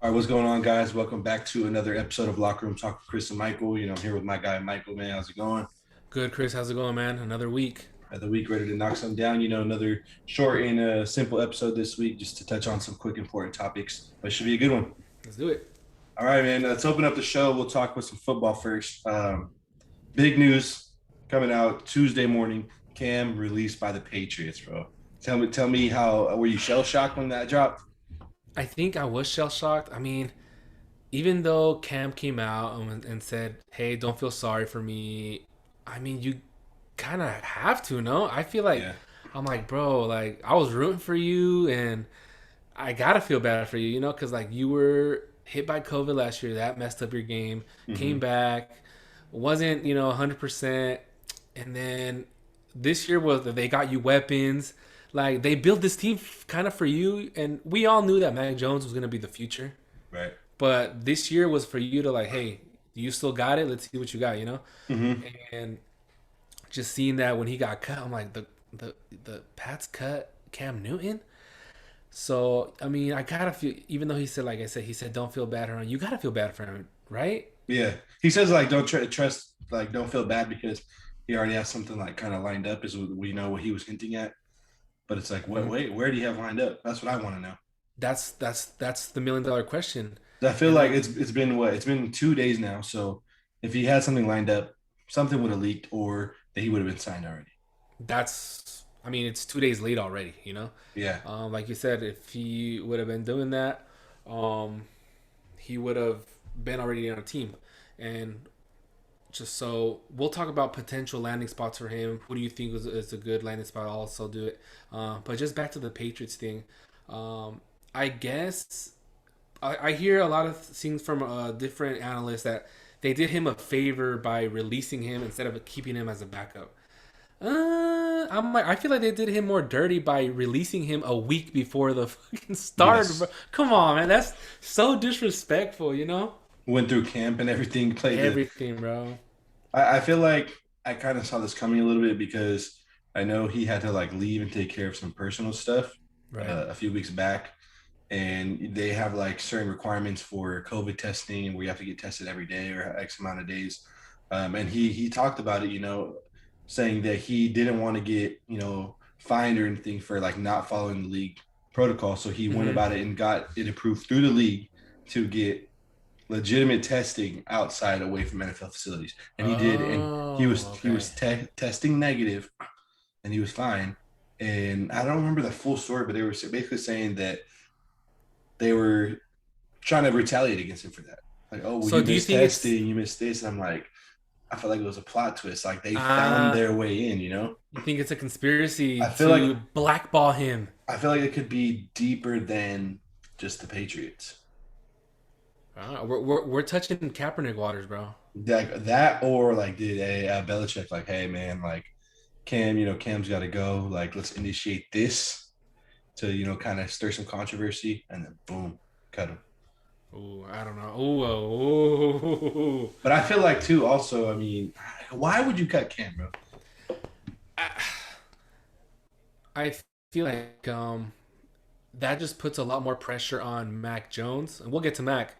All right, what's going on, guys? Welcome back to another episode of Locker Room Talk with Chris and Michael. I'm here with my guy Michael. Man, how's it going? Good, Chris. How's it going, man? Another week. Another week ready to knock something down. Another short and simple episode this week, just to touch on some quick important topics. But it should be a good one. Let's do it. All right, man. Let's open up the show. We'll talk with some football first. Big news coming out Tuesday morning. Cam released by the Patriots, bro. Tell me how were you shell shocked when that dropped? I think I was shell shocked. I mean, even though Cam came out and said, "Hey, don't feel sorry for me," I mean, you kind of have to, no? I feel like Yeah. I'm like, bro, like I was rooting for you, and I gotta feel bad for you, because like you were hit by COVID last year, that messed up your game. Came Mm-hmm. back, wasn't 100%, and then this year was they got you weapons. Like they built this team kind of for you, and we all knew that Mac Jones was gonna be the future. Right. But this year was for you to like, hey, you still got it. Let's see what you got. Mm-hmm. And just seeing that when he got cut, I'm like, the Pats cut Cam Newton. So I mean, I gotta feel. Even though he said, like I said, he said, don't feel bad for him. You gotta feel bad for him, right? Yeah, he says like don't trust, like don't feel bad because he already has something like kind of lined up. Is what we know what he was hinting at, but it's like, what? Mhm. Wait, where do you have lined up? That's what I want to know. That's the $1 million question. I feel And like it's been what? It's been 2 days now. So if he had something lined up, something would have leaked, or that he would have been signed already. I mean, it's 2 days late already. Yeah, Like you said, if he would have been doing that, um, he would have been already on a team. And just so we'll talk about potential landing spots for him. Who do you think is a good landing spot? I'll also do it. But just back to the Patriots thing. I guess I hear a lot of things from different analysts that they did him a favor by releasing him instead of keeping him as a backup. I feel like they did him more dirty by releasing him a week before the fucking start. Bro. yes. Come on, man, that's so disrespectful. Went through camp and everything. Played the. Everything, bro. I feel like I kind of saw this coming a little bit because I know he had to like leave and take care of some personal stuff Right. a few weeks back, and they have like certain requirements for COVID testing where you have to get tested every day or X amount of days. And he talked about it, saying that he didn't want to get fined or anything for like not following the league protocol. So he went Mm-hmm. about it and got it approved through the league to get legitimate testing outside away from NFL facilities, and he did, and he Oh, was he okay. was testing negative, and he was fine. And I don't remember the full story, but they were basically saying that they were trying to retaliate against him for that. Like, oh, well, So you do you missed think it's testing, you missed this. And I'm like, I feel like it was a plot twist. Like they found uh their way in. you think it's a conspiracy I feel to like blackball him? I feel like it could be deeper than just the Patriots. We're touching Kaepernick waters, bro. That or like did a Belichick like, hey man, like Cam, Cam's got to go. Like, let's initiate this to, kind of stir some controversy, and then boom, cut him. Ooh, I don't know. Ooh. But I feel like too. Also, I mean, why would you cut Cam, bro? I feel like that just puts a lot more pressure on Mac Jones, and we'll get to Mac.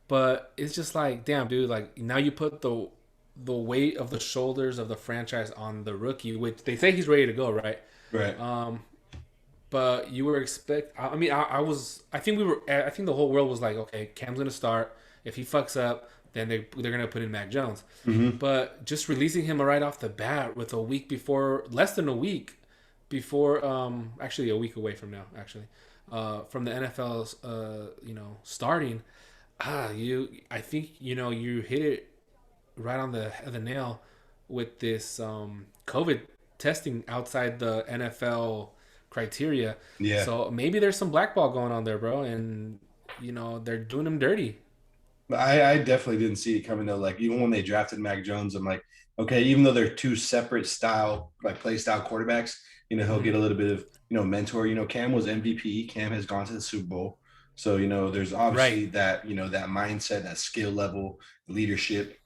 But it's just like, damn, dude. Like now you put the weight of the shoulders of the franchise on the rookie, which they say he's ready to go, right? Right. Um, but you were expect. I mean, I was. I think we were. I think the whole world was like, okay, Cam's gonna start. If he fucks up, then they're gonna put in Mac Jones. Mm-hmm. But just releasing him right off the bat with a week before, less than a week before, actually a week away from now, actually, from the NFL's, starting. I think you hit it right on the nail with this COVID testing outside the NFL criteria. Yeah. So maybe there's some blackball going on there, bro, and they're doing him dirty. But I definitely didn't see it coming though. Like even when they drafted Mac Jones, I'm like, okay, even though they're two separate style, like play style quarterbacks, he'll Mm-hmm. get a little bit of, mentor. Cam was MVP. Cam has gone to the Super Bowl. So, there's Right. obviously that, that mindset, that skill level, leadership,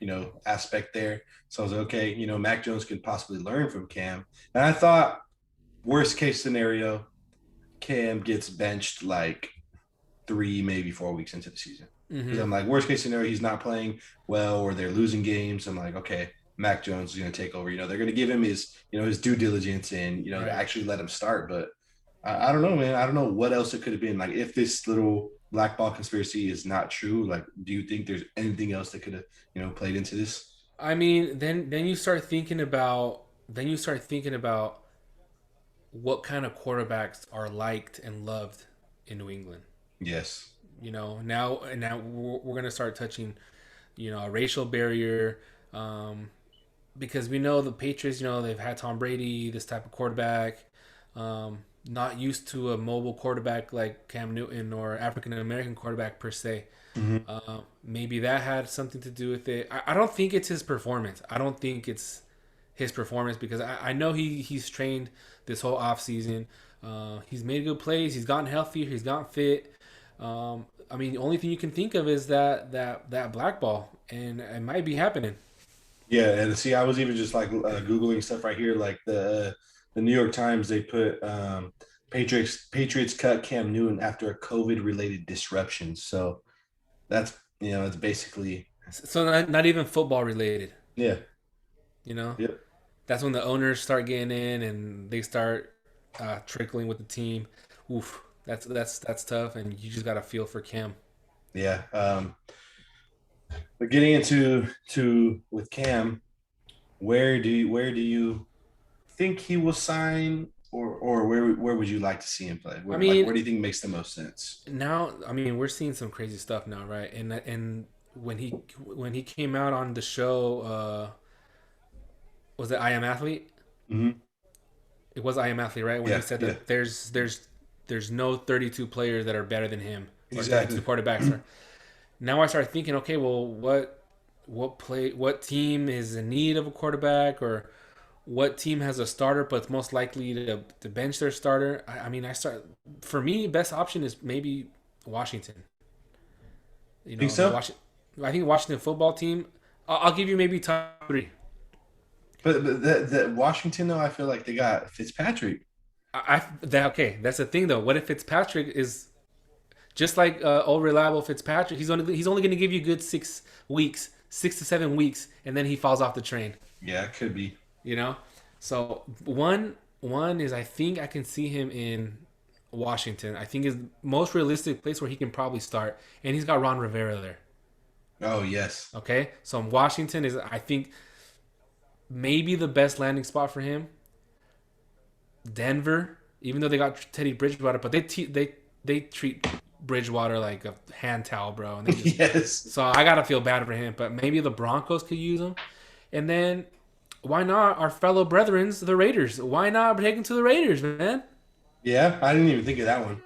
aspect there. So I was like, okay, Mac Jones could possibly learn from Cam. And I thought worst case scenario, Cam gets benched like 3, maybe 4 weeks into the season. Because Mm-hmm. I'm like, worst case scenario, he's not playing well or they're losing games. I'm like, okay, Mac Jones is going to take over. They're going to give him his due diligence and Right. actually let him start. But I don't know, man. I don't know what else it could have been. Like, if this little blackball conspiracy is not true, like, do you think there's anything else that could have played into this? I mean, then you start thinking about what kind of quarterbacks are liked and loved in New England. Yes. Now we're gonna start touching, a racial barrier, because we know the Patriots. They've had Tom Brady, this type of quarterback, not used to a mobile quarterback like Cam Newton or African American quarterback per se. Mm-hmm. Maybe that had something to do with it. I don't think it's his performance. I don't think it's his performance because I know he's trained this whole off season. He's made good plays. He's gotten healthier. He's gotten fit. I mean, the only thing you can think of is that black ball, and it might be happening. Yeah, and see, I was even just like googling stuff right here, like the New York Times. They put Patriots cut Cam Newton after a COVID related disruption. So that's it's basically So not even football related. yeah, You know, yep, that's when the owners start getting in and they start trickling with the team. Oof, that's tough, and you just got to feel for Cam. yeah. But getting into to with Cam, where do you think he will sign, or where would you like to see him play? I Where mean, do you think makes the most sense? now I mean we're seeing some crazy stuff now, right? And when he came out on the show, was it I Am Athlete? Mm-hmm. It was I Am Athlete, right? When he Yeah, said yeah, that there's no 32 players that are better than him or 32 exactly. quarterbacks. Now I start thinking, okay, well, what team is in need of a quarterback, or what team has a starter but's most likely to bench their starter? I mean, for me, best option is maybe Washington. Think The so? Washington. I think Washington football team. I'll give you maybe top three. But the Washington though, I feel like they got Fitzpatrick. Okay. That's the thing though. What if Fitzpatrick is just like old reliable Fitzpatrick? He's only going to give you good 6 weeks, 6 to 7 weeks, and then he falls off the train. Yeah, it could be. You know. So one is I think I can see him in Washington. I think is most realistic place where he can probably start, and he's got Ron Rivera there. Oh yes. Okay, so Washington is I think maybe the best landing spot for him. Denver, even though they got Teddy Bridgewater, but they treat Bridgewater like a hand towel, bro. And they just Yes. so I gotta feel bad for him. But maybe the Broncos could use him, and then why not our fellow brethrens, the Raiders? Why not take him to the Raiders, man? Yeah, I didn't even think of that one.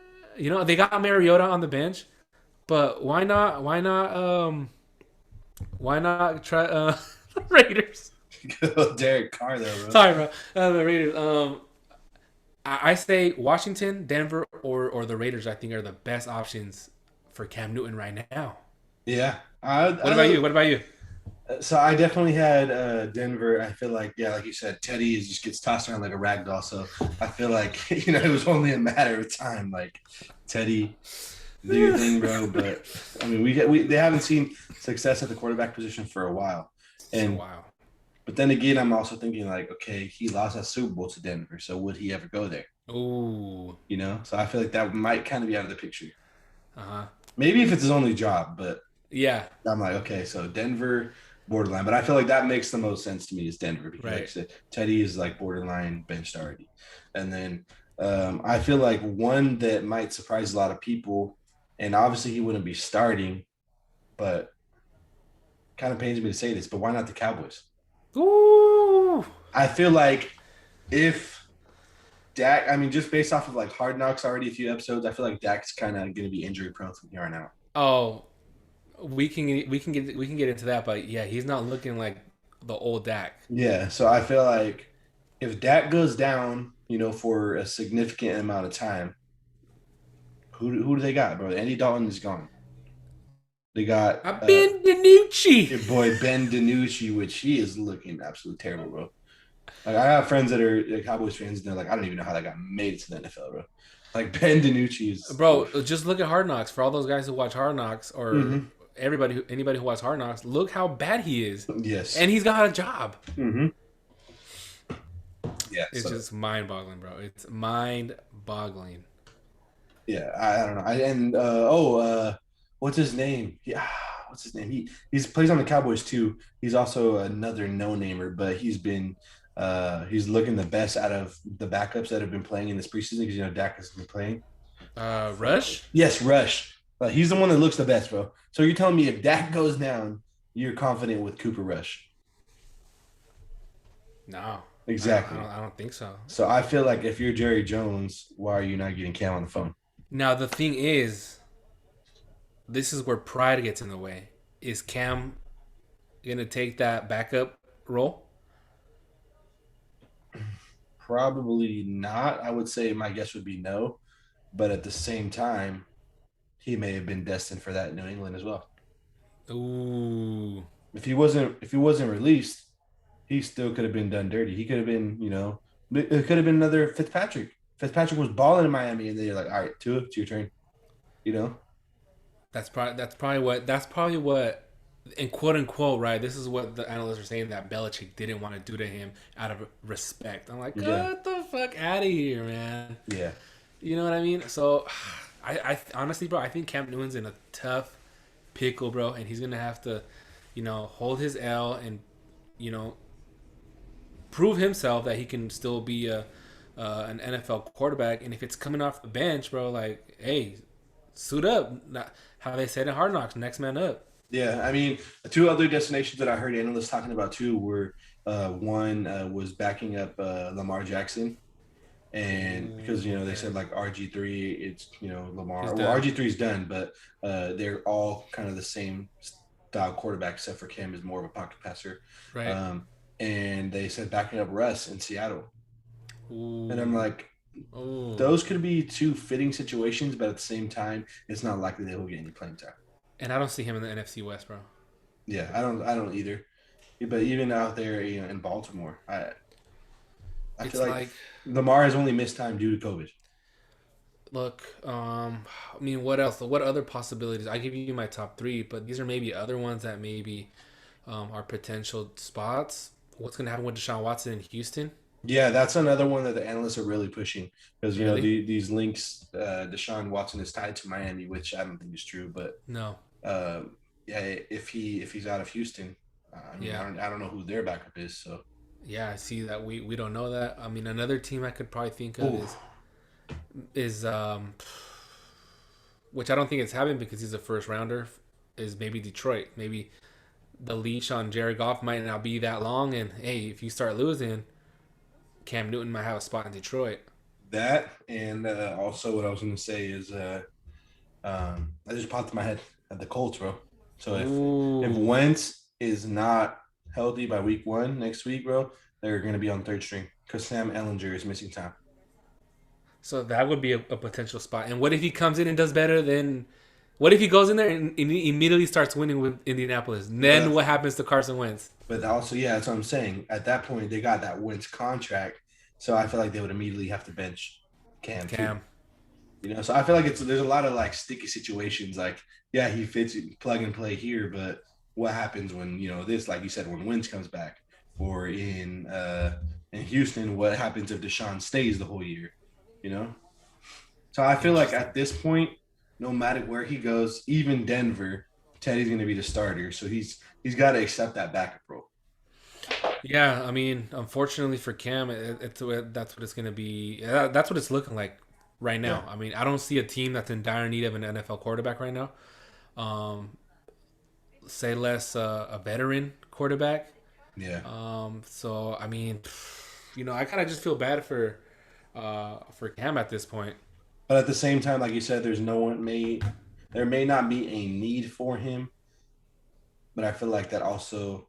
They got Mariota on the bench, but why not? Why not try the Raiders? Good old Derek Carr though, bro. Sorry, bro. The Raiders. I say Washington, Denver, or the Raiders. I think are the best options for Cam Newton right now. Yeah. What about you? What about you? So I definitely had Denver. I feel like, yeah, like you said, Teddy just gets tossed around like a rag doll. So I feel like it was only a matter of time. Like Teddy, do your thing, bro. But I mean, they haven't seen success at the quarterback position for a while, So and wow. but then again, I'm also thinking like, okay, he lost that Super Bowl to Denver, so would he ever go there? Ooh. So I feel like that might kind of be out of the picture. Uh huh. Maybe if it's his only job, but Yeah. I'm like, okay, so Denver, borderline. But I feel like that makes the most sense to me is Denver because, like I Right. said, Teddy is like borderline benched already. And then I feel like one that might surprise a lot of people, and obviously he wouldn't be starting, but kind of pains me to say this, but why not the Cowboys? Ooh. I feel like if Dak, I mean, just based off of like Hard Knocks already a few episodes, I feel like Dak's kind of going to be injury prone from here on out. Oh, we can get into that, but yeah, he's not looking like the old Dak. Yeah, so I feel like if Dak goes down, for a significant amount of time, who do they got, bro? Andy Dalton is gone. They got I've been Danucci. your boy Ben DiNucci, which he is looking absolutely terrible, bro. Like I have friends that are Cowboys fans, and they're like, I don't even know how that guy made it to the NFL, bro. Like Ben DiNucci is Bro, oof. just look at Hard Knocks. For all those guys who watch Hard Knocks, or Hmm. anybody who watches Hard Knocks, look how bad he is, Yes. and he's got a job. Hmm. Yeah. It's So just mind boggling, bro. It's mind boggling. yeah, I don't know. What's his name? Yeah, what's his name? He's plays on the Cowboys too. He's also another no namer, but he's looking the best out of the backups that have been playing in this preseason because Dak has been playing. Rush? Yes, Rush. He's the one that looks the best, bro. So you're telling me if Dak goes down, you're confident with Cooper Rush? No, Exactly. I don't think so. So I feel like if you're Jerry Jones, why are you not getting Cam on the phone? Now the thing is, this is where pride gets in the way. Is Cam gonna take that backup role? Probably not. I would say my guess would be no. But at the same time, he may have been destined for that in New England as well. Ooh, If he wasn't released, he still could have been done dirty. He could have been, it could have been another Fitzpatrick. Fitzpatrick was balling in Miami, and they're like, all right, Tua, it's your turn. You know? that's probably what, and quote unquote, right. This is what the analysts are saying that Belichick didn't want to do to him out of respect. I'm like, Yeah, get the fuck out of here, man. yeah, You know what I mean? So, I honestly, bro, I think Cam Newton's in a tough pickle, bro, and he's gonna have to, hold his L and, you know, prove himself that he can still be an NFL quarterback. And if it's coming off the bench, bro, like, hey, suit up. Not how they said in Hard Knocks, next man up. yeah. I mean, two other destinations that I heard analysts talking about too were one was backing up Lamar Jackson, and because Ooh, they okay, said like RG3, it's he's Lamar. Well, done. RG3 is done, but they're all kind of the same style quarterback, except for Cam is more of a pocket passer. Right. Um, and they said backing up Russ in Seattle, and I'm Ooh, like, ooh. those could be two fitting situations, but at the same time, it's not likely they will get any playing time. And I don't see him in the NFC West, bro. Yeah, I don't either. But even out there, in Baltimore, I feel It's like like, Lamar has only missed time due to COVID. look, I mean, what else? What other possibilities? I give you my top three, but these are maybe other ones that maybe are potential spots. What's gonna happen with Deshaun Watson in Houston? Yeah, that's another one that the analysts are really pushing because Really? these links, Deshaun Watson is tied to Miami, which I don't think is true. But No. yeah, if he's out of Houston, I mean, Yeah. I don't know who their backup is. So, Yeah, I see that we don't know that. I mean, another team I could probably think of oh, is which I don't think it's happened because he's a first rounder, is maybe Detroit. Maybe the leash on Jared Goff might not be that long, and hey, if you start losing, Cam Newton might have a spot in Detroit. that and also what I was going to say is I just popped in my head at the Colts, bro. So if Ooh, Wentz is not healthy by week one next week, bro, they're going to be on third string because Sam Ellinger is missing time. so that would be a potential spot. And what if he comes in and does better than? What if he goes in there and he immediately starts winning with Indianapolis? And then But what happens to Carson Wentz? but also, yeah, that's what I'm saying. At that point, they got that Wentz contract, so I feel like they would immediately have to bench Cam too. Cam. So I feel like there's a lot of like sticky situations. Like, yeah, he fits plug and play here, but what happens when this, like you said, when Wentz comes back, or in Houston, what happens if Deshaun stays the whole year? You know, so I feel like Interesting. at this point, no matter where he goes, even Denver, Teddy's going to be the starter. So he's got to accept that backup role. Yeah, I mean, unfortunately for Cam, that's what it's going to be. That's what it's looking like right Yeah, now. I mean, I don't see a team that's in dire need of an NFL quarterback right now. Um, say less a veteran quarterback. yeah. So I mean, I kind of just feel bad for Cam at this point. But at the same time, like you said, there may not be a need for him, but I feel like that also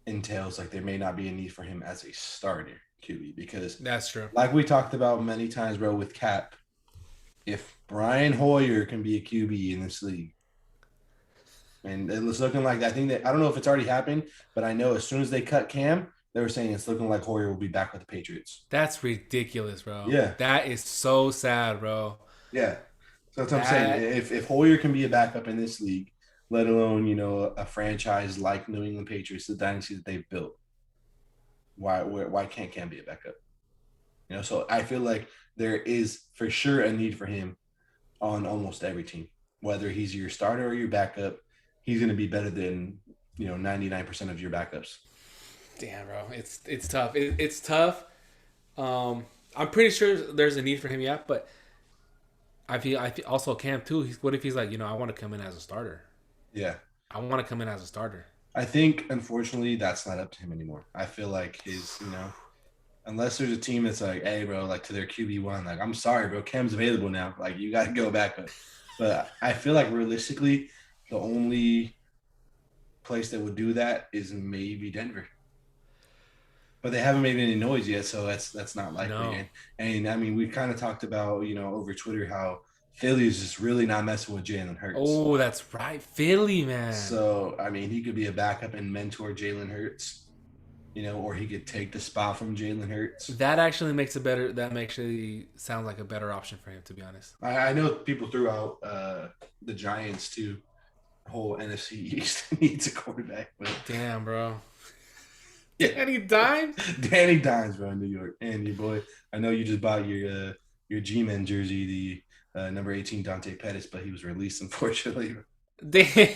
entails like there may not be a need for him as a starter QB because, That's true. like we talked about many times, bro, with Cap, if Brian Hoyer can be a QB in this league, and it's looking like I think that I don't know if it's already happened, but I know as soon as they cut Cam, They were saying it's looking like Hoyer will be back with the Patriots. That's ridiculous, bro. Yeah, That is so sad, bro. yeah. So that's what I'm saying. That If Hoyer can be a backup in this league, let alone a franchise like New England Patriots, the dynasty that they've built, why can't Cam be a backup? So I feel like there is for sure a need for him on almost every team, whether he's your starter or your backup. He's going to be better than 99% of your backups. damn, bro. It's tough. It's tough. I'm pretty sure there's a need for him, yeah. But I feel also Cam too. What if he's like, I want to come in as a starter. Yeah, I want to come in as a starter. I think unfortunately that's not up to him anymore. I feel like unless there's a team that's like, hey, bro, like to their QB1, like I'm sorry, bro, Cam's available now. Like you got to go back up. But I feel like realistically, the only place that would do that is maybe Denver. But they haven't made any noise yet, so that's not likely. No. And I mean, we kind of talked about over Twitter how Philly is just really not messing with Jalen Hurts. Oh, that's right, Philly man. So I mean, he could be a backup and mentor Jalen Hurts, or he could take the spot from Jalen Hurts. That actually makes a better. That actually sounds like a better option for him, to be honest. I know people threw out the Giants too. The whole NFC East needs a quarterback, but Damn, bro. yeah, Danny Dimes. Danny Dimes, bro, in New York, and your boy. I know you just bought your G-Men jersey, the number 18 Dante Pettis, but he was released unfortunately. Damn.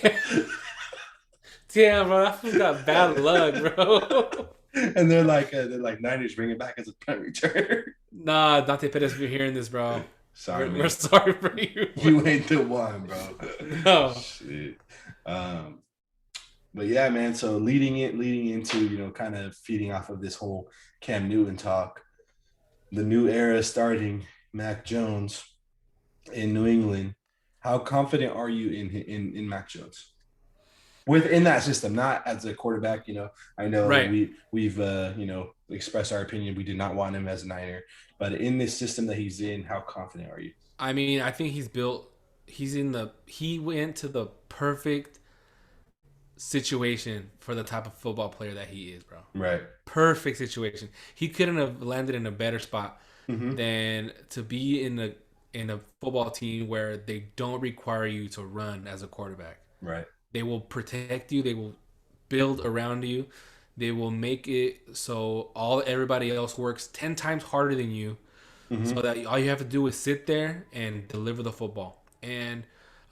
Damn, bro. That fool got bad luck, bro. And they're like Niners bring it back as a punt return. Nah, Dante Pettis, if you're hearing this, bro, Sorry, we're man. sorry for you. You ain't the one, bro. No. Shit. Um, but yeah, man. So leading into kind of feeding off of this whole Cam Newton talk, the new era starting. Mac Jones in New England. How confident are you in Mac Jones within that system? Not as a quarterback. I know Right. we've expressed our opinion. We did not want him as a Niner, but in this system that he's in, how confident are you? I mean, I think he's built. He went to the perfect situation for the type of football player that he is, bro. Right. Perfect situation. He couldn't have landed in a better spot Mm-hmm. than to be in a football team where they don't require you to run as a quarterback. Right. They will protect you. They will build around you. They will make it so everybody else works 10 times harder than you, Mm-hmm. so that all you have to do is sit there and deliver the football. And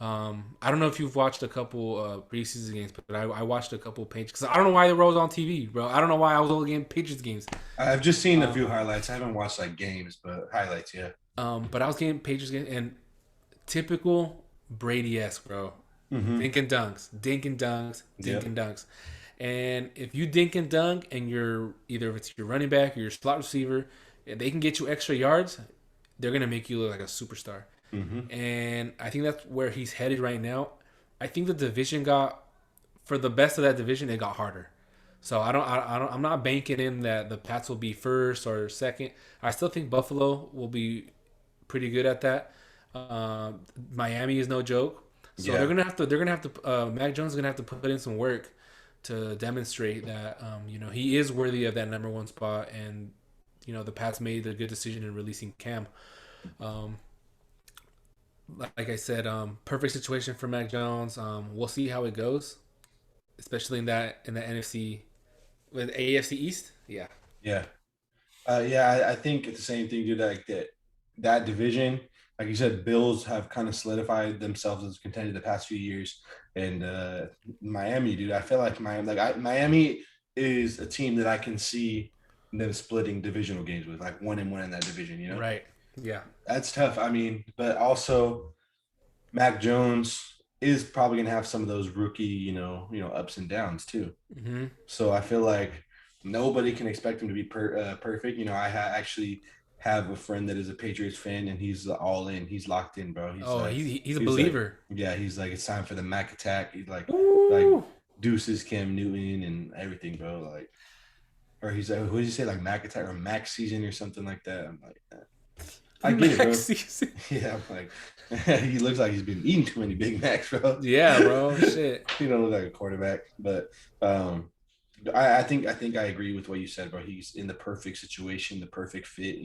I don't know if you've watched a couple preseason games, but I watched a couple Patriots because I don't know why they were on TV, bro. I don't know why I was only getting Patriots games. I've just seen a Um, few highlights. I haven't watched like games, but highlights, yeah. but I was getting Patriots games and typical Brady esque, bro. Mm-hmm. Dink and dunks, dink and dunks, dink Yep. and dunks. And if you dink and dunk, and you're either if it's your running back or your slot receiver, and they can get you extra yards, they're gonna make you look like a superstar. Mm-hmm. And I think that's where he's headed right now. I think the division got for the best of that division, it got harder. So I'm not banking in that the Pats will be first or second. I still think Buffalo will be pretty good at that. Miami is no joke. So Yeah. they're gonna have to Mac Jones is gonna have to put in some work to demonstrate that he is worthy of that number one spot, and the Pats made a good decision in releasing Cam. Um, like I said, perfect situation for Mac Jones. We'll see how it goes, especially in the NFC with AFC East. Yeah, Yeah. Yeah, I think it's the same thing, dude. Like that division, like you said, Bills have kind of solidified themselves as contender the past few years, and Miami, dude. I feel like Miami is a team that I can see them splitting divisional games with, like 1-1 in that division. right. Yeah. That's tough. I mean, but also Mac Jones is probably gonna have some of those rookie, ups and downs too. Hmm. So I feel like nobody can expect him to be perfect. Actually have a friend that is a Patriots fan, and he's all in. He's locked in, bro. Oh, he's a he's like, believer. yeah, he's like, it's time for the Mac attack. He's like Woo! deuces Cam Newton and everything, bro. Like, or he's like, what did you say, like Mac attack or Mac season or something like that? I'm like, I get it, bro. Next season. Yeah, I'm like, he looks like he's been eating too many Big Macs, bro. Yeah, bro. Shit. He don't look like a quarterback, but I think I agree with what you said, bro. He's in the perfect situation, the perfect fit,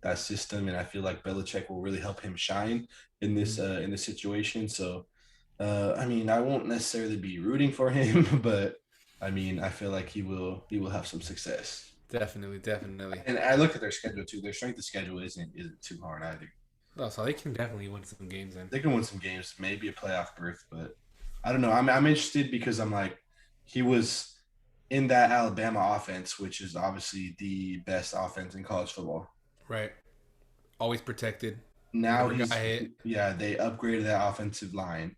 that system, and I feel like Belichick will really help him shine in this situation. So, I mean, I won't necessarily be rooting for him, but I mean, I feel like he will have some success. Definitely, definitely. And I looked at their schedule too. Their strength of schedule isn't too hard either. Oh, so they can definitely win some games then. They can win some games, maybe a playoff berth, but I don't know. I'm interested because I'm like he was in that Alabama offense, which is obviously the best offense in college football. Right. Always protected. Now Never got he's hit. yeah, they upgraded that offensive line.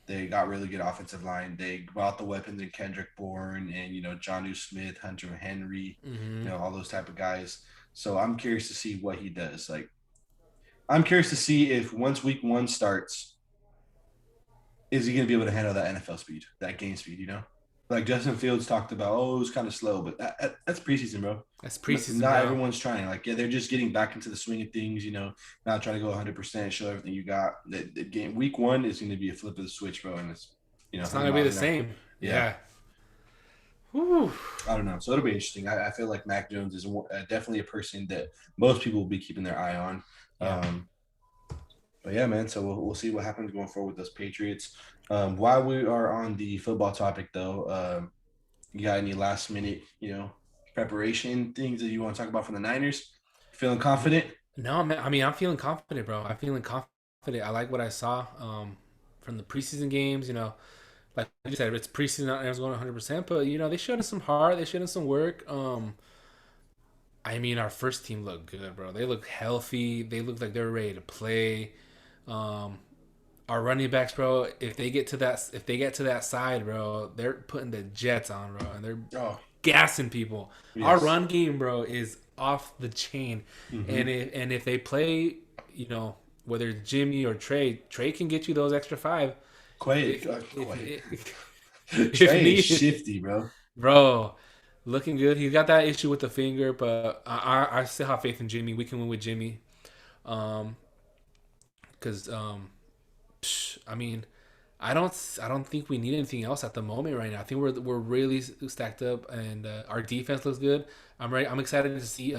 They got really good offensive line. They bought the weapons in Kendrick Bourne and Johnu Smith, Hunter Henry, Mm-hmm. all those type of guys. So I'm curious to see what he does. Like I'm curious to see if once week one starts, is he going to be able to handle that NFL speed, that game speed? Like Justin Fields talked about, oh, it was kind of slow, but that's preseason, bro. That's preseason, Not bro. everyone's trying. Like, yeah, they're just getting back into the swing of things. Not trying to go 100%, show everything you got. The game week one is going to be a flip of the switch, bro, and it's It's not 100 gonna be miles the an hour. same. Yeah, Yeah. Whew. I don't know. So it'll be interesting. I feel like Mac Jones is definitely a person that most people will be keeping their eye on. Yeah. But yeah, man. So we'll see what happens going forward with those Patriots. While we are on the football topic, though, you got any last minute, preparation things that you want to talk about from the Niners? Feeling confident? No, man. I mean, I'm feeling confident, bro. I'm feeling confident. I like what I saw from the preseason games. Like you said, it's preseason, not everyone's going 100%, but they showed us some heart. They showed us some work. I mean, our first team looked good, bro. They look healthy. They look like they're ready to play. Um, our running backs, bro. If they get to that side, bro, they're putting the jets on, bro, and they're Oh, gassing people. Our yes. run game, bro, is off the chain, Mm-hmm. and if they play, whether it's Jimmy or Trey can get you those extra five Quay, Quay. if Trey is needed, shifty, bro. bro. Looking good. He's got that issue with the finger, but I still have faith in Jimmy. We can win with Jimmy. Um, because I mean, I don't think we need anything else at the moment right now. I think we're really stacked up, and our defense looks good. I'm ready. I'm excited to see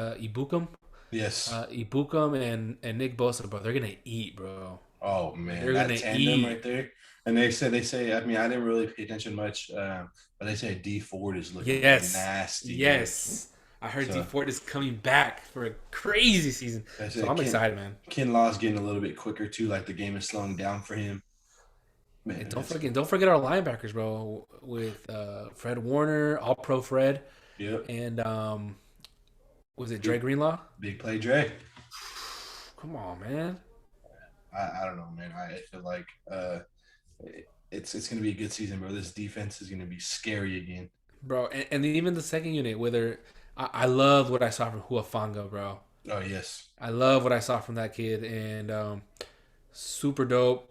Yes. Ibukum and Nick Bosa, bro. They're gonna eat, bro. Oh man, They're that gonna tandem eat. right there. And they say. I mean, I didn't really pay attention much, but they say D Ford is looking Yes, nasty good. yes. I heard D So Ford is coming back for a crazy season, I so said I'm excited, man. Ken Law's getting a little bit quicker too. Like the game is slowing down for him. And Man, it's don't forget our linebackers, bro. With Fred Warner, All Pro Fred, yep. and was it Dre Big Greenlaw? big play, Dre. Come on, man, I don't know, man. I feel like it's gonna be a good season, bro. This defense is gonna be scary again. bro. And even the second unit, whether I love what I saw from Huafanga, bro. Oh yes, I love what I saw from that kid, and super dope.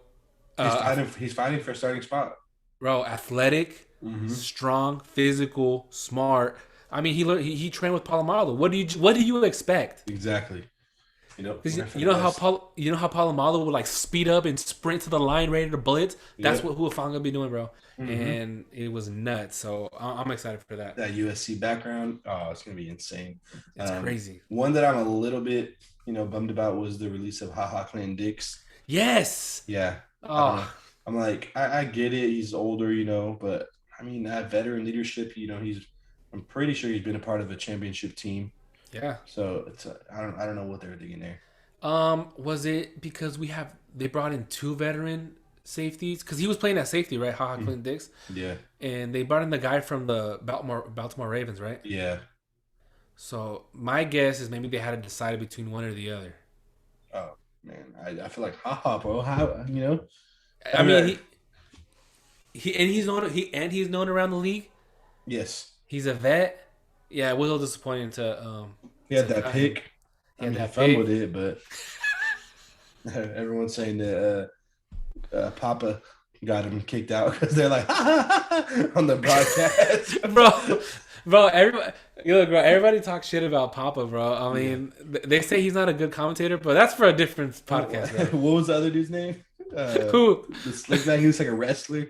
he's Uh, fighting. He's fighting for a starting spot. bro, athletic, Mm-hmm. strong, physical, smart. I mean, he trained with Palomalo. What do you expect? Exactly. Because We're for the best. You know how Palomalo would like speed up and sprint to the line ready to blitz. That's Yep. what Huafanga be doing, bro. Mm-hmm. And it was nuts. So I'm excited for that. That USC background. Oh, it's gonna be insane. It's crazy. One that I'm a little bit, bummed about was the release of Haha Clinton Dix. Yes. Yeah, I don't know. Oh I'm like, I get it. He's older, but I mean, that veteran leadership. I'm pretty sure he's been a part of a championship team. yeah. So I don't know what they were thinking there. Was it because they brought in two veteran safeties? Because he was playing at safety, right? Haha Mhm. Clinton Dix, Yeah, and they brought in the guy from the Baltimore Ravens, right? yeah. So my guess is maybe they had to decide between one or the other. Oh man, I feel like haha, bro. How I mean, uh, he's known around the league. yes, He's a vet. Yeah, it was a little disappointing he had to that cut him. pick. He I had mean, he that fumbled pick, it, but everyone's saying that Papa got him kicked out because they're like on the broadcast. bro. Bro, everybody talks shit about Papa, bro. I Yeah. mean, they say he's not a good commentator, but that's for a different podcast, bro. What was the other dude's name? Who? The slick guy. He was like a wrestler.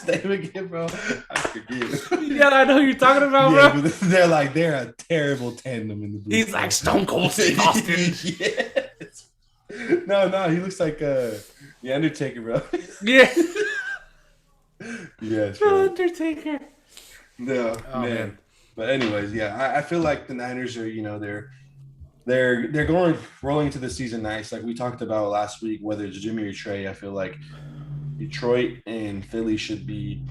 name again, bro? I forget. Yeah, I know who you're talking about, Yeah, bro. but they're a terrible tandem in the booth, He's like bro. Stone Cold Steve Austin. Yes. No, he looks like the Undertaker, bro. Yeah, Yes, the bro. Undertaker. No, Oh man. man. But anyways, yeah, I feel like the Niners are, they're going rolling into the season nice. Like we talked about last week, whether it's Jimmy or Trey, I feel like Detroit and Philly should be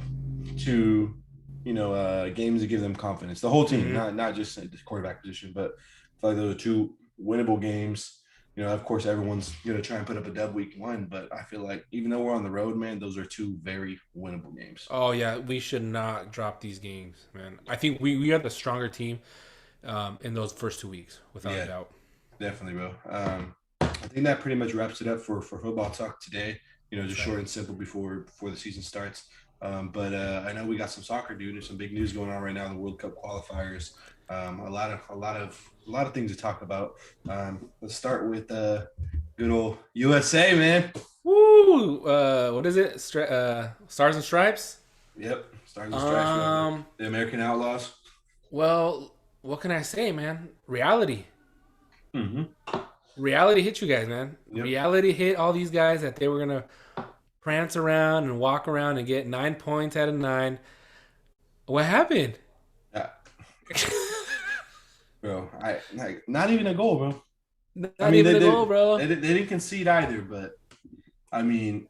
two, games to give them confidence. The whole team, Mm-hmm. not just the quarterback position, but I feel like those are two winnable games. Of course, everyone's gonna try and put up a dub week one, but I feel like even though we're on the road, man, those are two very winnable games. Oh yeah, we should not drop these games, man. I think we are the stronger team in those first 2 weeks, without a Yeah, doubt. definitely, bro. I think that pretty much wraps it up for football talk today. That's Just right. short and simple before the season starts. But I know we got some soccer, dude. There's some big news going on right now. The World Cup qualifiers. A lot of things to talk about. Let's start with good old USA, man. Woo! What is it? Stars and Stripes. Yep, Stars and Stripes, bro. Um. The American Outlaws. Well, what can I say, man? Reality. Mm-hmm. Reality hit you guys, man. Yep. Reality hit all these guys that they were gonna prance around and walk around and get 9 points out of 9. What happened? Yeah, bro. I like not even a goal, bro. I Not mean, even a goal, bro. they didn't concede either, but I mean,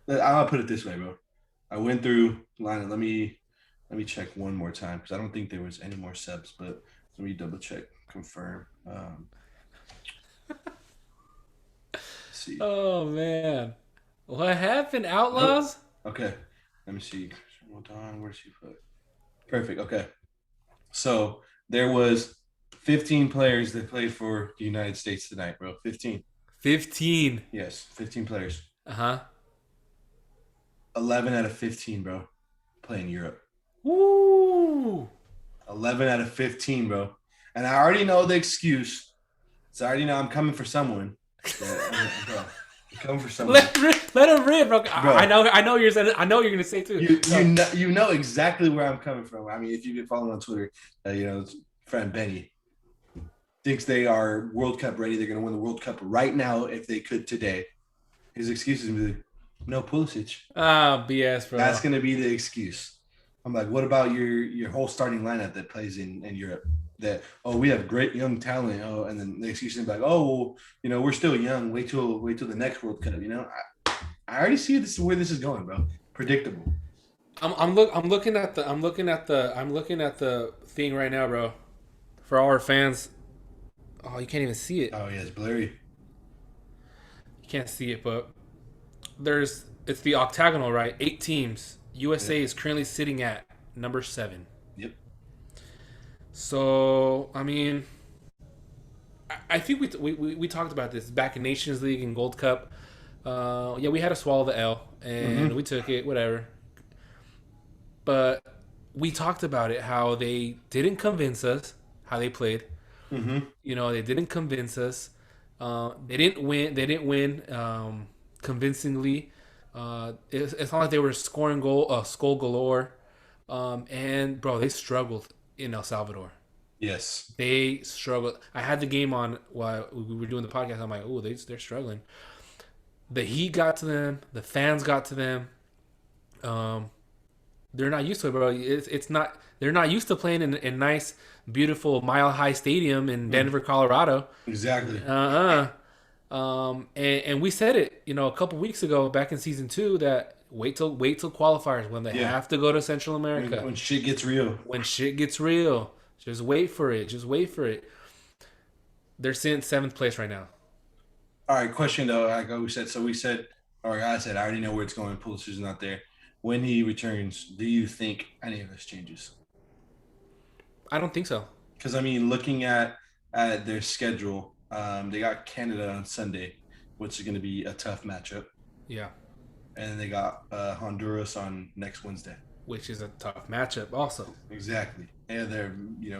I'll put it this way, bro. I went through line. Let me check one more time because I don't think there was any more subs, but let me double check, confirm. Let's see. Oh man, what happened, Nope. Outlaws? Okay. Let me see. Hold on. Where's he put? Perfect. Okay. So there was 15 players that played for the United States tonight, bro. 15. 15. Yes, 15 players. Uh huh. 11 out of 15, bro, play in Europe. Woo! 11 out of 15, bro. And I already know the excuse. So I already know I'm coming for someone. Bro, I'm coming for someone. Let him rip, bro. I Bro, know. I know you're gonna say too. you know exactly where I'm coming from. I mean, if you can follow me on Twitter, friend Benny thinks they are World Cup ready. They're going to win the World Cup right now if they could today. His excuse is like, no Pulisic. Ah, BS, bro. That's going to be the excuse. I'm like, what about your whole starting lineup that plays in Europe? That we have great young talent. And then the excuse is like, we're still young. Wait till the next World Cup. I already see where this is going, bro. Predictable. I'm looking at the thing right now, bro. For all our fans. Oh, you can't even see it. Oh yeah, it's blurry. You can't see it, but it's the octagonal, right? 8 teams. Yep. USA is currently sitting at number 7. Yep. So I mean, I think we talked about this back in Nations League and Gold Cup. Yeah, we had to swallow the L, and Mm-hmm. we took it, whatever. But we talked about it, how they didn't convince us, how they played. Mm-hmm. They didn't convince us. They didn't win. They didn't win convincingly. It's not like they were scoring skull galore. And bro, they struggled in El Salvador. Yes. They struggled. I had the game on while we were doing the podcast. I'm like, oh, they're struggling. The heat got to them. The fans got to them. Um, they're not used to it, bro. It's not. They're not used to playing in nice, beautiful, mile high stadium in Mm, Denver, Colorado. exactly. And we said it, a couple weeks ago, back in season 2, that wait till qualifiers when they Yeah. have to go to Central When, America. when shit gets real. When shit gets real, just wait for it. Just wait for it. They're sitting 7th place right now. All right, question though. Like we said, or I said, I already know where it's going. Pulisic's not there. When he returns, do you think any of this changes? I don't think so. Because I mean, looking at their schedule, they got Canada on Sunday, which is going to be a tough matchup, Yeah, and then they got Honduras on next Wednesday. which is a tough matchup, also. Exactly. And they're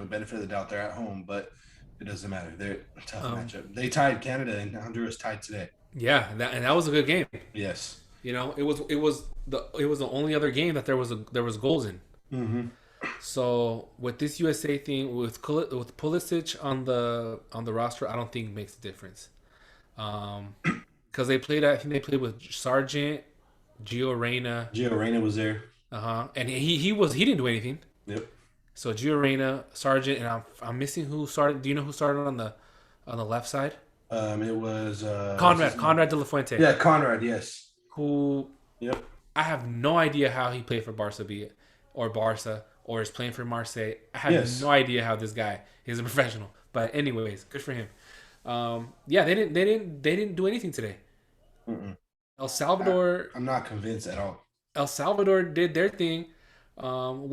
benefit of the doubt they're at home, but it doesn't matter. They're a tough Um, matchup. They tied Canada and Honduras tied today. yeah, and that was a good game. Yes. You know, it was the only other game that there was goals in. Mm-hmm. So with this USA thing with Pulisic on the roster, I don't think it makes a difference. Because they played, I think they played with Sargent, Gio Reyna, Gio Reyna was there. and he didn't do anything. Yep. So Gio Reyna, Sargent, and I'm missing who started. Do you know who started on the left side? It was what's his name? Conrad De La Fuente, Yeah, Conrad. Yes. who Yep. I have no idea how he played for Barca, or Barca, or is playing for Marseille. I have no Yes. idea how this guy is a professional. But anyways, good for him. Yeah, they didn't do anything today. Mm-mm. El I, Salvador I'm not convinced at all. El Salvador did their thing,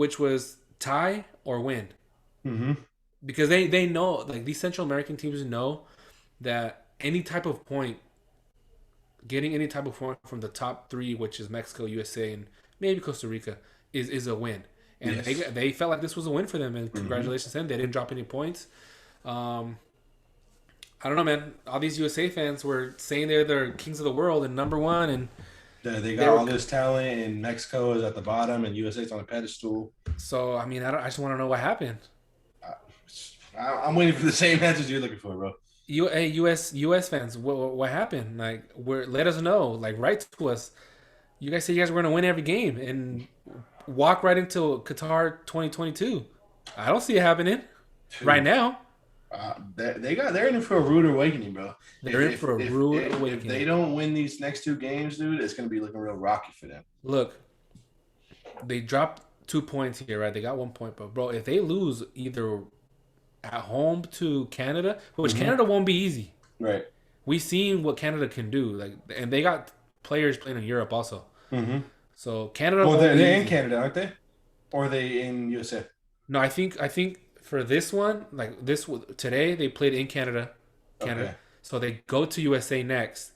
which was tie or win, Mm-hmm. because they know, like, these Central American teams know that getting any type of point from the top three, which is Mexico, USA, and maybe Costa Rica, is a win. And Yes. they felt like this was a win for them, and Mm-hmm. congratulations to them. They didn't drop any points. Um, I don't know, man. All these USA fans were saying they're kings of the world and number one, and They they got were. all this talent, and Mexico is at the bottom, and USA's on a pedestal. So I mean, I just want to know what happened. I'm waiting for the same answers you're looking for, bro. US fans, what happened? Like, let us know. Like, write to us. You guys said you guys were gonna win every game and walk right into Qatar 2022. I don't see it happening right Dude, now. they're in for a rude awakening, bro. They're in for a rude If they awakening. don't win these next two games, dude, it's gonna be looking real rocky for them. Look, they dropped 2 points here, right? They got 1 point, but bro, if they lose either at home to Canada, which Mm-hmm. Canada won't be easy. Right. We've seen what Canada can do, like, and they got players playing in Europe also. Mm-hmm. So Canada Well, won't be they're in easy. Canada, aren't they? Or are they in USA? No, I think for this one, like this today, they played in Canada. Okay. So they go to USA next.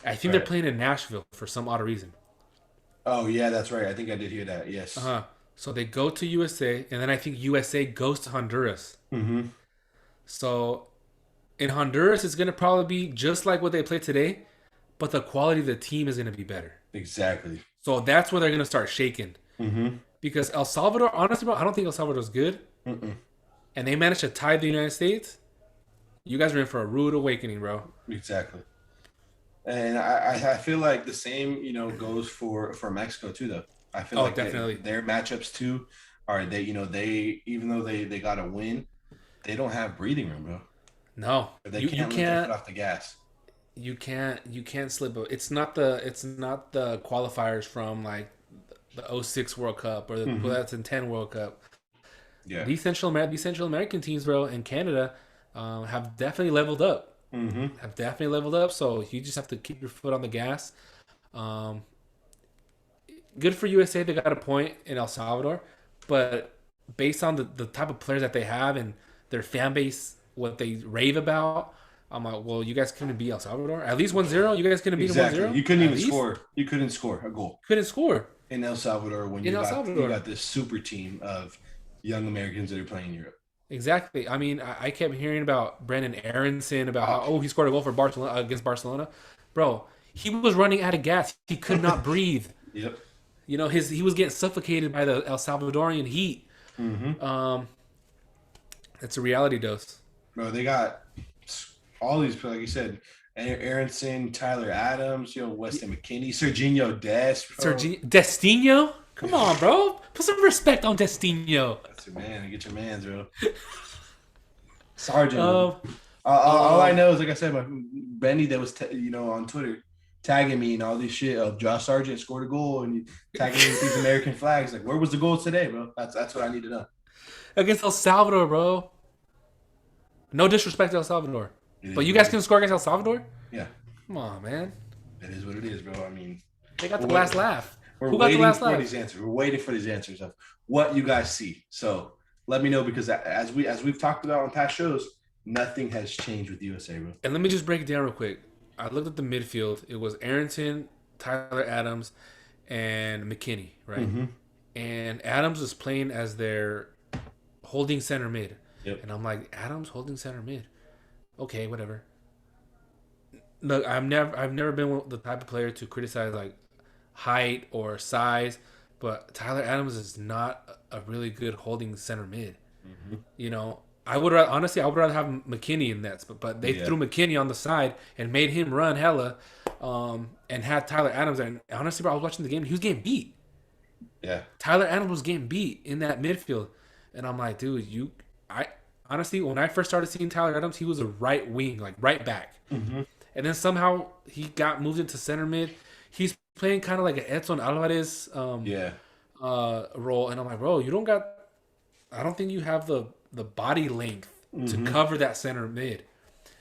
I think they're Right. playing in Nashville for some odd reason. Oh yeah, that's right. I think I did hear that. Uh Yes. huh. So they go to USA, and then I think USA goes to Honduras. Mm-hmm. So in Honduras, it's gonna probably be just like what they played today, but the quality of the team is gonna be better. Exactly. So that's where they're gonna start shaking, Mm-hmm. because El Salvador, honestly, bro, I don't think El Salvador's good, Mm-mm. and they managed to tie the United States. You guys are in for a rude awakening, bro. Exactly. And I feel like the same, goes for Mexico too, though. I feel Oh, like definitely. their matchups too are they even though they got to win, they don't have breathing room, bro. No, They you can't lift their foot can't off the gas. you can't slip up. It's not the qualifiers from, like, the '06 World Cup or the Mm-hmm. 2010 World Cup. Yeah. These Central American teams, bro, and Canada, have definitely leveled up. Mm-hmm. So you just have to keep your foot on the gas. Um, Good for USA, they got a point in El Salvador, but based on the type of players that they have and their fan base, what they rave about, I'm like, well, you guys couldn't beat El Salvador. At least 1-0. You guys couldn't beat them one Exactly. 0 You couldn't At even least score. You couldn't score a goal couldn't score in El Salvador when in El you Salvador. got this super team of young Americans that are playing in Europe. Exactly. I mean, I kept hearing about Brandon Aronson, about how, Oh, he scored a goal for Barcelona against Barcelona. Bro, he was running out of gas. He could not breathe. yep. He was getting suffocated by the El Salvadorian heat. Mm-hmm. Um, it's a reality dose. Bro, they got all these, like you said, Aronson, Tyler Adams, Weston McKinney, Serginho Dest, bro. Sergi Destino? Come on, bro. Put some respect on Destino. That's your man. Get your man's, bro. Sergeant, bro. Um, All I um, know is, like I said, my Benny that was, on Twitter tagging me and all this shit of Josh Sargent scored a goal and tagging me with these American flags. Like, where was the goal today, bro? That's what I need to know. Against El Salvador, bro. No disrespect to El Salvador, It but is you what guys it can is. score against El Salvador. Yeah, Come on, man. it is what it is, bro. I mean, They got we're, the wait- last laugh. we're Who got the waiting last for laugh? these answers. We're waiting for these answers of what you guys see. So let me know, because as we've talked about on past shows, nothing has changed with USA, bro. And let me just break it down real quick. I looked at the midfield. It was Arrington, Tyler Adams, and McKinney, right? Mm-hmm. And Adams was playing as their holding center mid. Yep. And I'm like, Adams holding center mid. Okay, whatever. Look, I've never been the type of player to criticize, like, height or size, but Tyler Adams is not a really good holding center mid. Hmm. You know, honestly, I would rather have McKinney in that, but they Yeah, threw McKinney on the side and made him run hella, and had Tyler Adams there. And honestly, bro, I was watching the game. He was getting beat. yeah. Tyler Adams was getting beat in that midfield, and I'm like, dude, I honestly, when I first started seeing Tyler Adams, he was a right wing, like right back, Hmm. and then somehow he got moved into center mid. He's playing kind of like an Edson Alvarez Yeah. role, and I'm like, bro, you don't got. I don't think you have the body length to Hmm. cover that center mid.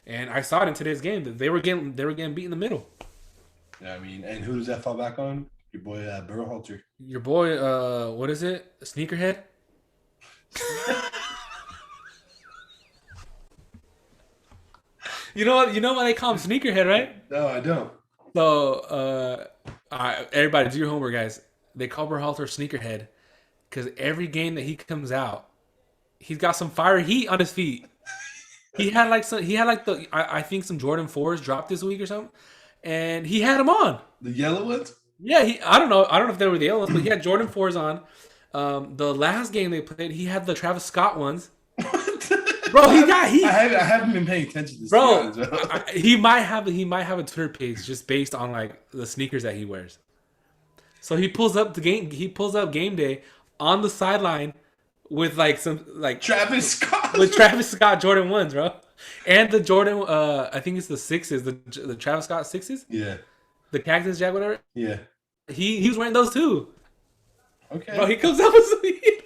And I saw it in today's game that they were getting beat in the middle. Yeah, I mean, and who does that fall back on? Your boy Burhalter. Your boy, what is it? Sneakerhead. You know what? You know why they call him Sneakerhead, right? No, I don't. So, everybody, do your homework, guys. They call Berhalter Sneakerhead because every game that he comes out, he's got some fire heat on his feet. He had like I think some Jordan 4s dropped this week or something, and he had them on. The yellow ones? Yeah, I don't know if they were the yellow ones, but he had Jordan 4s on. The last game they played, he had the Travis Scott ones. Bro, I haven't been paying attention to this, to be bro. honest, bro. He might have a Twitter page just based on like the sneakers that he wears. So he pulls up game day on the sideline with like some like Travis Scott. with Travis Scott Jordan 1s, bro. And the Jordan I think it's the sixes, the Travis Scott sixes, Yeah, the Cactus Jack, whatever. yeah. He was wearing those too. Bro, Okay, he comes up with some heat.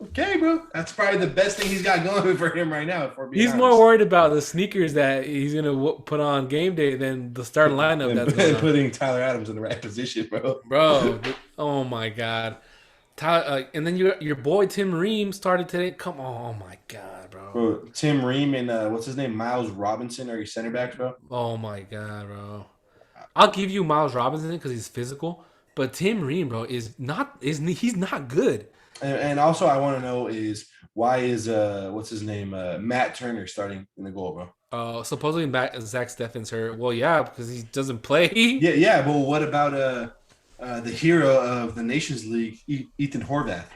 okay, bro. That's probably the best thing he's got going for him right now. If we're being He's more honest, worried about the sneakers that he's gonna put on game day than the starting lineup and that's going on. putting Tyler Adams in the right position, bro. Bro, oh my god. And then your boy Tim Ream started today. Come on, oh my god, bro. Bro, Tim Ream and what's his name, Miles Robinson, are your center backs, bro? Oh my god, bro. I'll give you Miles Robinson because he's physical, but Tim Ream, bro, he's not good. And also, I want to know is why is what's his name, Matt Turner starting in the goal, bro? Supposedly Zach Steffen's hurt. Well, yeah, because he doesn't play. Yeah, yeah. Well, what about the hero of the Nations League, Ethan Horvath?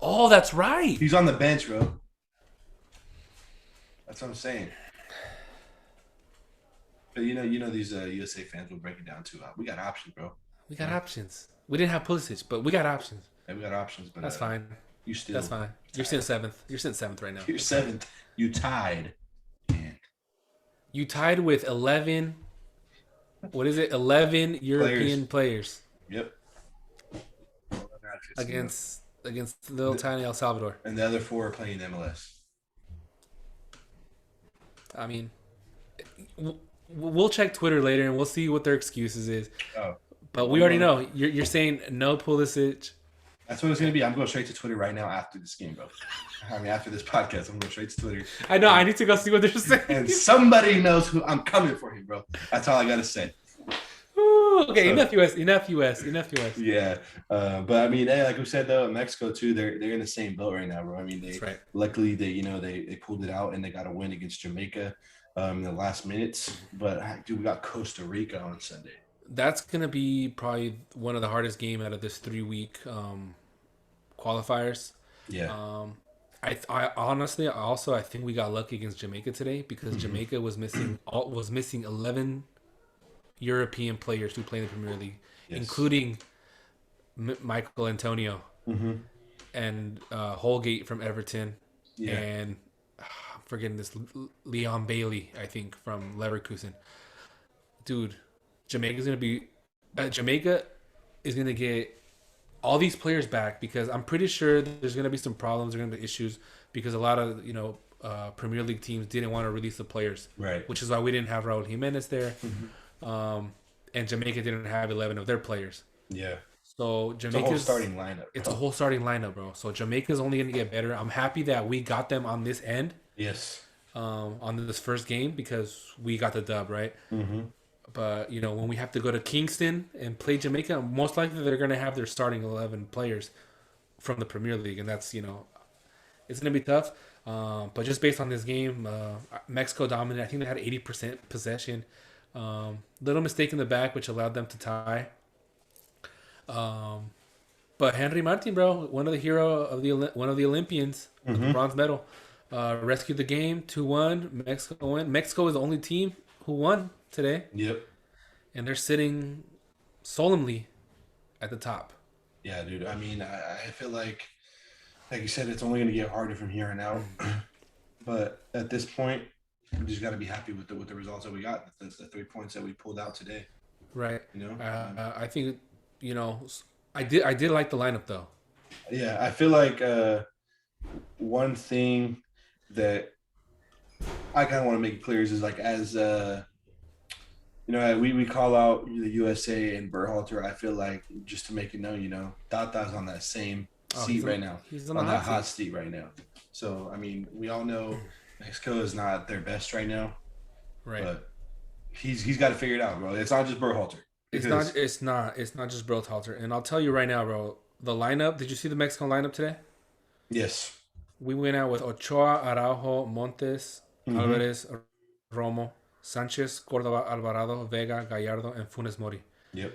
Oh, that's right. He's on the bench, bro. That's what I'm saying. But you know these USA fans will break it down too. We got options, bro. We got Yeah, options. We didn't have Pulisic, but we got options. yeah, we got options. But That's fine. you That's still fine. You're tied. sitting seventh. You're sitting seventh right now. You're That's fine. seventh. You tied. And You tied with 11. What is it? 11 players. European players Yep. against little tiny El Salvador. And the other four are playing MLS. I mean, we'll check Twitter later and we'll see what their excuses is. Oh, But we I'm already going. know you're saying no Pulisic. That's what it's gonna be. I'm going straight to Twitter right now after this game, bro. I mean, after this podcast, I'm going straight to Twitter. I know. I need to go see what they're saying. And somebody knows who I'm coming for him, bro. That's all I gotta say. Ooh, okay, So, enough US. Enough US. Enough US. yeah, but I mean, hey, like we said though, Mexico too, they're in the same boat right now, bro. I mean, That's right. luckily they pulled it out and they got a win against Jamaica in the last minutes. But dude, we got Costa Rica on Sunday. That's gonna be probably one of the hardest game out of this 3 week qualifiers. Yeah. I honestly, I think we got lucky against Jamaica today because Hmm. Jamaica was missing 11 European players who play in the Premier League, Yes. including Michael Antonio Hmm. and Holgate from Everton, Yeah. and I'm forgetting this Leon Bailey, I think from Leverkusen. Dude, Jamaica is gonna get all these players back because I'm pretty sure there's gonna be some problems, there's gonna be issues because a lot of Premier League teams didn't want to release the players, Right. which is why we didn't have Raul Jimenez there, Hmm. and Jamaica didn't have 11 of their players. Yeah. So It's a whole Jamaica's starting lineup, it's a bro. whole starting lineup, bro. So Jamaica's only gonna get better. I'm happy that we got them on this end, Yes. on this first game because we got the dub, right? Hmm. But when we have to go to Kingston and play Jamaica, most likely they're gonna have their starting 11 players from the Premier League, and that's it's gonna be tough. But just based on this game, Mexico dominated. I think they had 80% possession. Little mistake in the back, which allowed them to tie. Um, but Henry Martin, bro, one of the hero of the one of the Olympians of the Mm-hmm. bronze medal, rescued the game 2-1. Mexico won. Mexico is the only team who won today, Yep. and they're sitting solemnly at the top. Yeah, dude. I mean, I feel like you said, it's only going to get harder from here on out. But at this point, we just got to be happy with the results that we got. The 3 points that we pulled out today. Right. You know. I think you know I did like the lineup though. Yeah, I feel like one thing that I kind of want to make it clear is like as we call out the USA and Berhalter. I feel like just to make it known, Tata's on that same Oh, seat right now, he's on the on that hot hot seat. seat right now. So I mean, we all know Mexico is not at their best right now, Right. but he's got to figure it out, bro. It's not just Berhalter It's not. because It's not. It's not just Berhalter. And I'll tell you right now, bro. The lineup. Did you see the Mexican lineup today? yes, We went out with Ochoa, Araujo, Montes, mm-hmm. Alvarez, Romo, Sanchez, Cordova, Alvarado, Vega, Gallardo, and Funes Mori. Yep,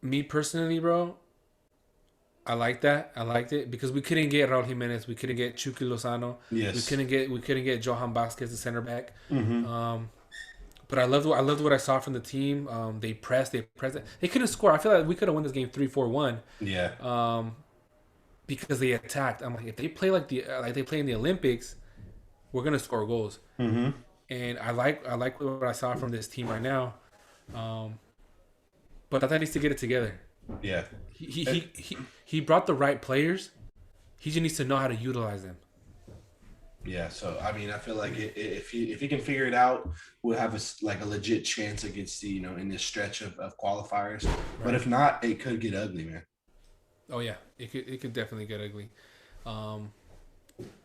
Me personally, bro, I like that. I liked it because we couldn't get Raul Jimenez, we couldn't get Chucky Lozano, yes, we couldn't get Johan Vasquez, the center back. mm-hmm. Um, but I loved what I saw from the team. They pressed. They couldn't score. I feel like we could have won this game 3-4-1. Yeah, Because they attacked. I'm like, if they play like they play in the Olympics, we're gonna score goals. mm-hmm. And I like what I saw from this team right now. Um, but I thought he needs to get it together. Yeah. He brought the right players. He just needs to know how to utilize them. Yeah, so I mean, I feel like if he can figure it out, we'll have like a legit chance against the in this stretch of qualifiers. But Right. if not, it could get ugly, man. Oh yeah, it could definitely get ugly. Um,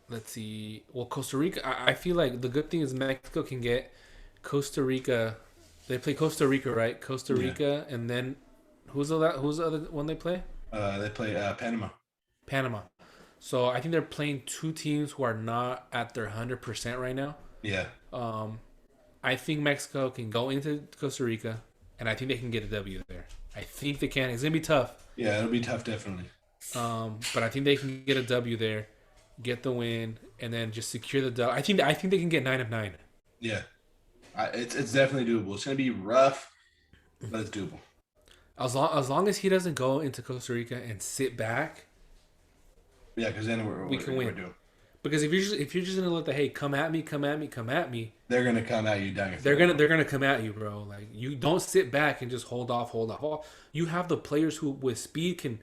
let's see. Well, Costa Rica. I feel like the good thing is Mexico can get Costa Rica. They play Costa Rica, right? Costa Yeah, Rica, and then who's the other one they play? they play Panama. Panama. So I think they're playing two teams who are not at their 100% right now. Yeah, Um, I think Mexico can go into Costa Rica, and I think they can get a W there. I think they can. It's gonna be tough, yeah, it'll be tough, definitely. but I think they can get a W there, get the win, and then just secure the W. I think they can get 9 of 9. Yeah, it's definitely doable. It's gonna be rough, but it's doable. As long as he doesn't go into Costa Rica and sit back, Yeah, because then we're, we we're can we're win. doing. Because if you're just gonna let the hey come at me, come at me, come at me, They're gonna come at you down your they're throat, gonna bro. they're gonna come at you, bro. Like you don't sit back and just hold off, hold off. Well, you have the players who with speed can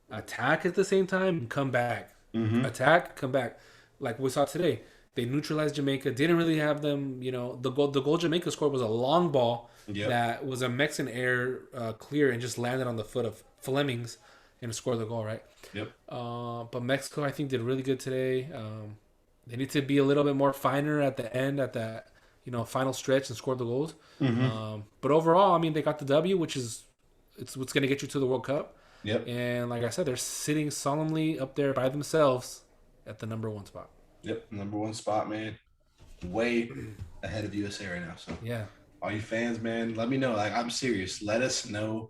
attack at the same time and come back, Mm-hmm. attack, come back. Like we saw today, they neutralized Jamaica. Didn't really have them. The goal Jamaica scored was a long ball Yep. that was a Mexican air clear and just landed on the foot of Flemings and scored the goal. Right. Yep. But Mexico, I think, did really good today. They need to be a little bit more finer at the end, at that final stretch, and score the goals. Mm-hmm. But overall, I mean, they got the W, which is it's what's going to get you to the World Cup. Yep. And like I said, they're sitting solemnly up there by themselves at the number one spot. Yep. Number one spot, man. Way ahead of USA right now. So Yeah, all you fans, man, let me know. Like, I'm serious. Let us know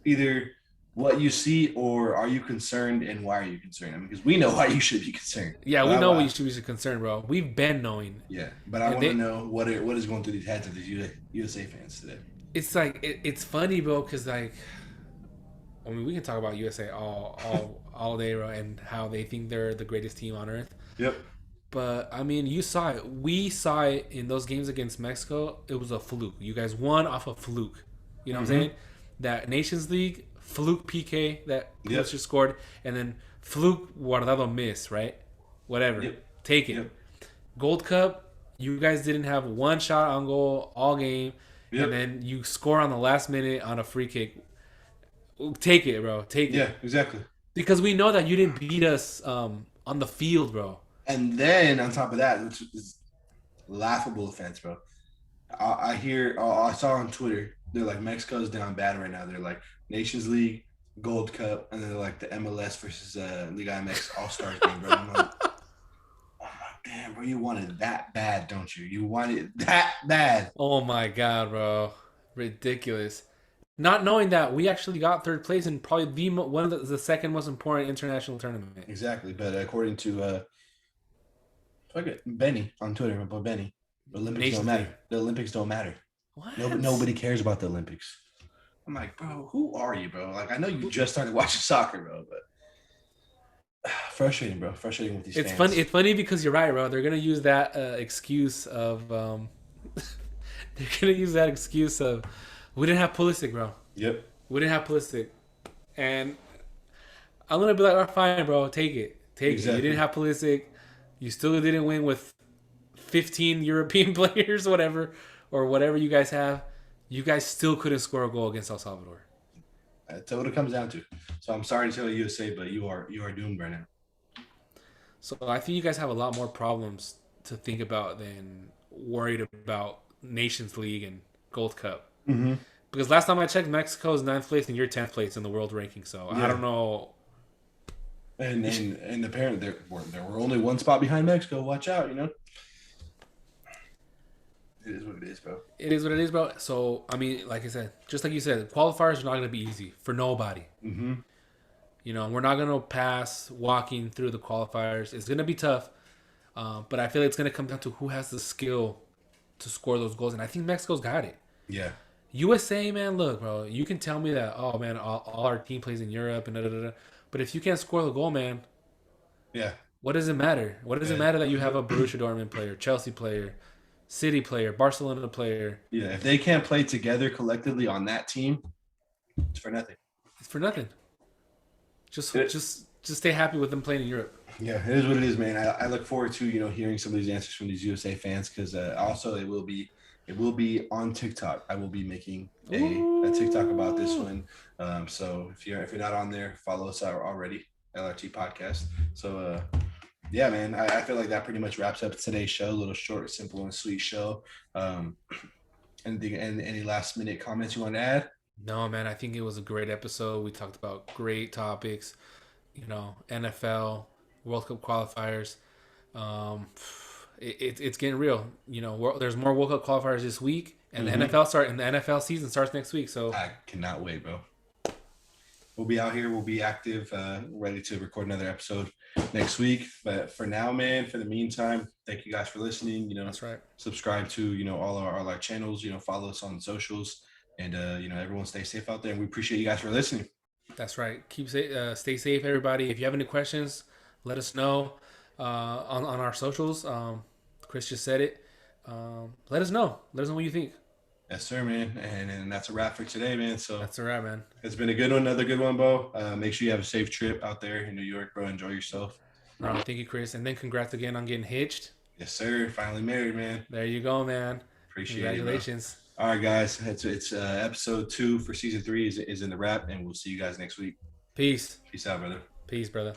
either what you see or are you concerned and why are you concerned? I mean, because we know why you should be concerned. yeah, But we know we should be concerned, bro. We've been knowing, but I and want to they. know what is going through these heads of these USA fans today. It's like it's funny, bro, because like I mean, we can talk about USA all day, bro, and how they think they're the greatest team on earth. Yep. But I mean, you saw it. We saw it in those games against Mexico. It was a fluke. You guys won off a fluke. You know what I'm Mm-hmm. saying? That Nations League fluke PK that Yep. Pulisic scored, and then fluke Guardado miss. Right? Whatever. Yep. Take it. Yep. Gold Cup. You guys didn't have one shot on goal all game, and Yep. then you score on the last minute on a free kick. Take it, bro. Take Yeah, it. exactly. Because we know that you didn't beat us on the field, bro. And then on top of that, which is laughable offense, bro. I saw on Twitter, they're like Mexico's down bad right now. They're like Nations League, Gold Cup, and then they're like the MLS versus Liga MX All Stars game, bro. I'm like, damn, bro, you want it that bad, don't you? You want it that bad. Oh my god, bro, ridiculous. Not knowing that we actually got third place in probably one of the second most important international tournament. Exactly. But according to Benny on Twitter, but Benny, the Olympics don't Nations League. matter. The Olympics don't matter. What? Nobody cares about the Olympics. I'm like, bro, who are you, bro? Like, I know you just started watching soccer, bro, but frustrating, bro. Frustrating with these It's funny. fans. It's funny because you're right, bro. They're gonna use that excuse of they're gonna use that excuse of we didn't have Pulisic, bro. Yep. We didn't have Pulisic, and I'm gonna be like, oh, fine, bro. Take it. You didn't Exactly. have Pulisic. You still didn't win with 15 European players, whatever, or whatever you guys have. You guys still couldn't score a goal against El Salvador. That's what it comes down to. So I'm sorry to tell you, USA, but you are doomed right now. So I think you guys have a lot more problems to think about than worried about Nations League and Gold Cup. Mm-hmm. Because last time I checked, Mexico is ninth place and you're 10th place in the world ranking. So I Yeah. don't know. And apparently there were only one spot behind Mexico. Watch out, you know. It is what it is, bro. It is what it is, bro. So I mean, like I said, just like you said, qualifiers are not going to be easy for nobody. Mm-hmm. You know, we're not going to pass walking through the qualifiers. It's going to be tough, but I feel like it's going to come down to who has the skill to score those goals, and I think Mexico's got it. Yeah. USA, man, look, bro, you can tell me that, oh man, all our team plays in Europe and da da da. But if you can't score the goal, man, Yeah. what does it matter? What does it matter that you have a Borussia Dortmund player, Chelsea player, City player, Barcelona player? Yeah. If they can't play together collectively on that team, it's for nothing. It's for nothing. Just It, just just stay happy with them playing in Europe. yeah, it is what it is, man. I look forward to hearing some of these answers from these USA fans because also it will be on TikTok. I will be making a TikTok about this Ooh. one. So if you're not on there, follow us out already, LRT podcast. So yeah, man, I feel like that pretty much wraps up today's show. A little short, simple, and sweet show. Anything and any last minute comments you want to add? No, man, I think it was a great episode. We talked about great topics, NFL, World Cup qualifiers. Um, it's getting real. There's more World Cup qualifiers this week, and Mm-hmm. the NFL season starts next week. So I cannot wait, bro. We'll be out here. We'll be active, ready to record another episode next week. But for now, man, for the meantime, thank you guys for listening. that's right. Subscribe to all our channels. Follow us on socials, and everyone stay safe out there. And we appreciate you guys for listening. That's right. Stay safe, everybody. If you have any questions, let us know on our socials. Chris just said it. Let us know. Let us know what you think. Yes, sir, man. And that's a wrap for today, man. So That's all right, man. it's been a good one, another good one, Bo. Make sure you have a safe trip out there in New York, bro. Enjoy yourself. No, thank you, Chris, and then congrats again on getting hitched. Yes, sir. Finally married, man. There you go, man. Appreciate it, bro. Congratulations. All right, guys. It's episode 2 for season 3 is in the wrap, and we'll see you guys next week. Peace. Peace out, brother. Peace, brother.